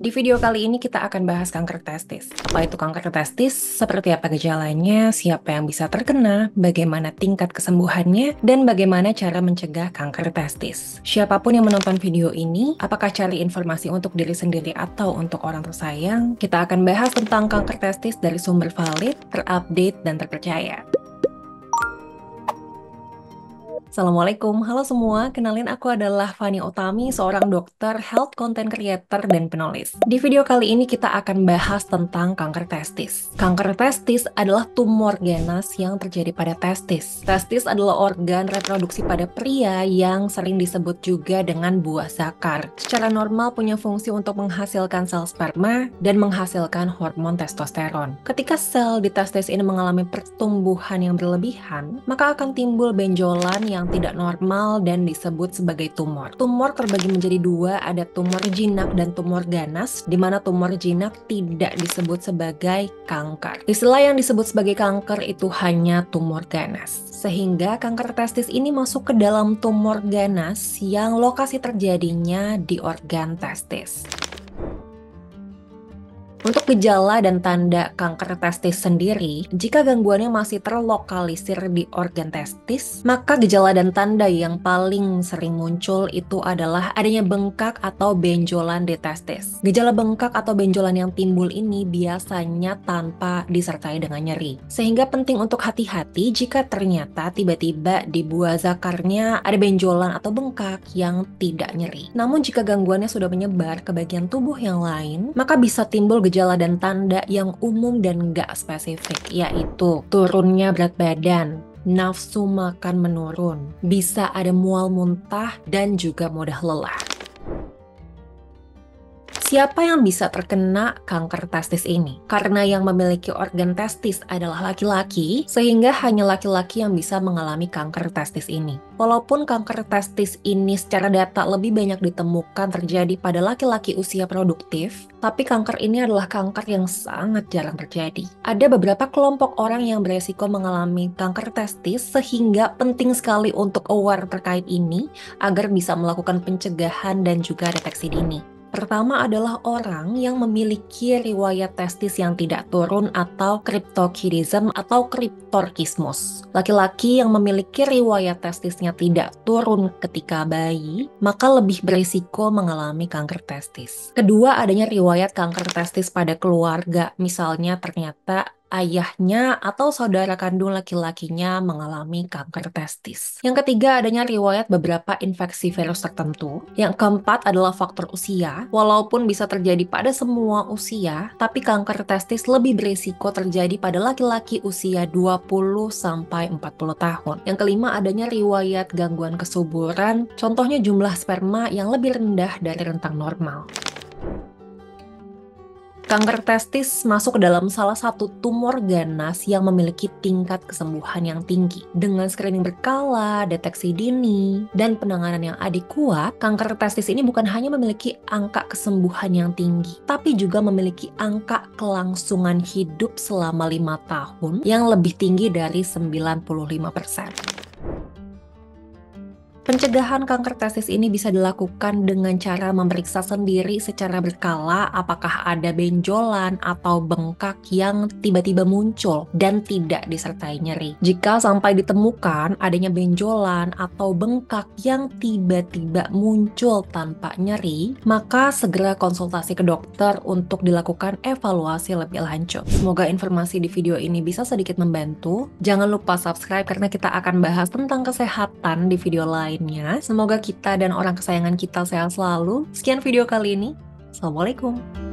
Di video kali ini kita akan bahas kanker testis. Apa itu kanker testis, seperti apa gejalanya, siapa yang bisa terkena, bagaimana tingkat kesembuhannya, dan bagaimana cara mencegah kanker testis. Siapapun yang menonton video ini, apakah cari informasi untuk diri sendiri atau untuk orang tersayang, kita akan bahas tentang kanker testis dari sumber valid, terupdate, dan terpercaya. Assalamualaikum, halo semua, kenalin aku adalah Fani Utami, seorang dokter, health content creator, dan penulis. Di video kali ini kita akan bahas tentang kanker testis. Kanker testis adalah tumor ganas yang terjadi pada testis. Testis adalah organ reproduksi pada pria yang sering disebut juga dengan buah zakar. Secara normal punya fungsi untuk menghasilkan sel sperma dan menghasilkan hormon testosteron. Ketika sel di testis ini mengalami pertumbuhan yang berlebihan, maka akan timbul benjolan yang tidak normal dan disebut sebagai tumor. Tumor terbagi menjadi dua, ada tumor jinak dan tumor ganas, di mana tumor jinak tidak disebut sebagai kanker. Istilah yang disebut sebagai kanker itu hanya tumor ganas. Sehingga kanker testis ini masuk ke dalam tumor ganas yang lokasi terjadinya di organ testis. Untuk gejala dan tanda kanker testis sendiri, jika gangguannya masih terlokalisir di organ testis, maka gejala dan tanda yang paling sering muncul itu adalah adanya bengkak atau benjolan di testis. Gejala bengkak atau benjolan yang timbul ini biasanya tanpa disertai dengan nyeri. Sehingga penting untuk hati-hati jika ternyata tiba-tiba di buah zakarnya ada benjolan atau bengkak yang tidak nyeri. Namun jika gangguannya sudah menyebar ke bagian tubuh yang lain, maka bisa timbul gejala dan tanda yang umum dan nggak spesifik, yaitu turunnya berat badan, nafsu makan menurun, bisa ada mual muntah, dan juga mudah lelah. Siapa yang bisa terkena kanker testis ini? Karena yang memiliki organ testis adalah laki-laki, sehingga hanya laki-laki yang bisa mengalami kanker testis ini. Walaupun kanker testis ini secara data lebih banyak ditemukan terjadi pada laki-laki usia produktif, tapi kanker ini adalah kanker yang sangat jarang terjadi. Ada beberapa kelompok orang yang beresiko mengalami kanker testis, sehingga penting sekali untuk aware terkait ini agar bisa melakukan pencegahan dan juga deteksi dini. Pertama adalah orang yang memiliki riwayat testis yang tidak turun atau cryptorchidism atau cryptorchismus. Laki-laki yang memiliki riwayat testisnya tidak turun ketika bayi, maka lebih berisiko mengalami kanker testis. Kedua, adanya riwayat kanker testis pada keluarga. Misalnya ternyata ayahnya atau saudara kandung laki-lakinya mengalami kanker testis. Yang ketiga, adanya riwayat beberapa infeksi virus tertentu. Yang keempat adalah faktor usia. Walaupun bisa terjadi pada semua usia, tapi kanker testis lebih berisiko terjadi pada laki-laki usia 20-40 tahun. Yang kelima, adanya riwayat gangguan kesuburan, contohnya jumlah sperma yang lebih rendah dari rentang normal. Kanker testis masuk ke dalam salah satu tumor ganas yang memiliki tingkat kesembuhan yang tinggi. Dengan screening berkala, deteksi dini, dan penanganan yang adekuat, kanker testis ini bukan hanya memiliki angka kesembuhan yang tinggi, tapi juga memiliki angka kelangsungan hidup selama 5 tahun yang lebih tinggi dari 95%. Pencegahan kanker testis ini bisa dilakukan dengan cara memeriksa sendiri secara berkala apakah ada benjolan atau bengkak yang tiba-tiba muncul dan tidak disertai nyeri. Jika sampai ditemukan adanya benjolan atau bengkak yang tiba-tiba muncul tanpa nyeri, maka segera konsultasi ke dokter untuk dilakukan evaluasi lebih lanjut. Semoga informasi di video ini bisa sedikit membantu. Jangan lupa subscribe karena kita akan bahas tentang kesehatan di video lain. Semoga kita dan orang kesayangan kita sehat selalu. Sekian video kali ini. Assalamualaikum.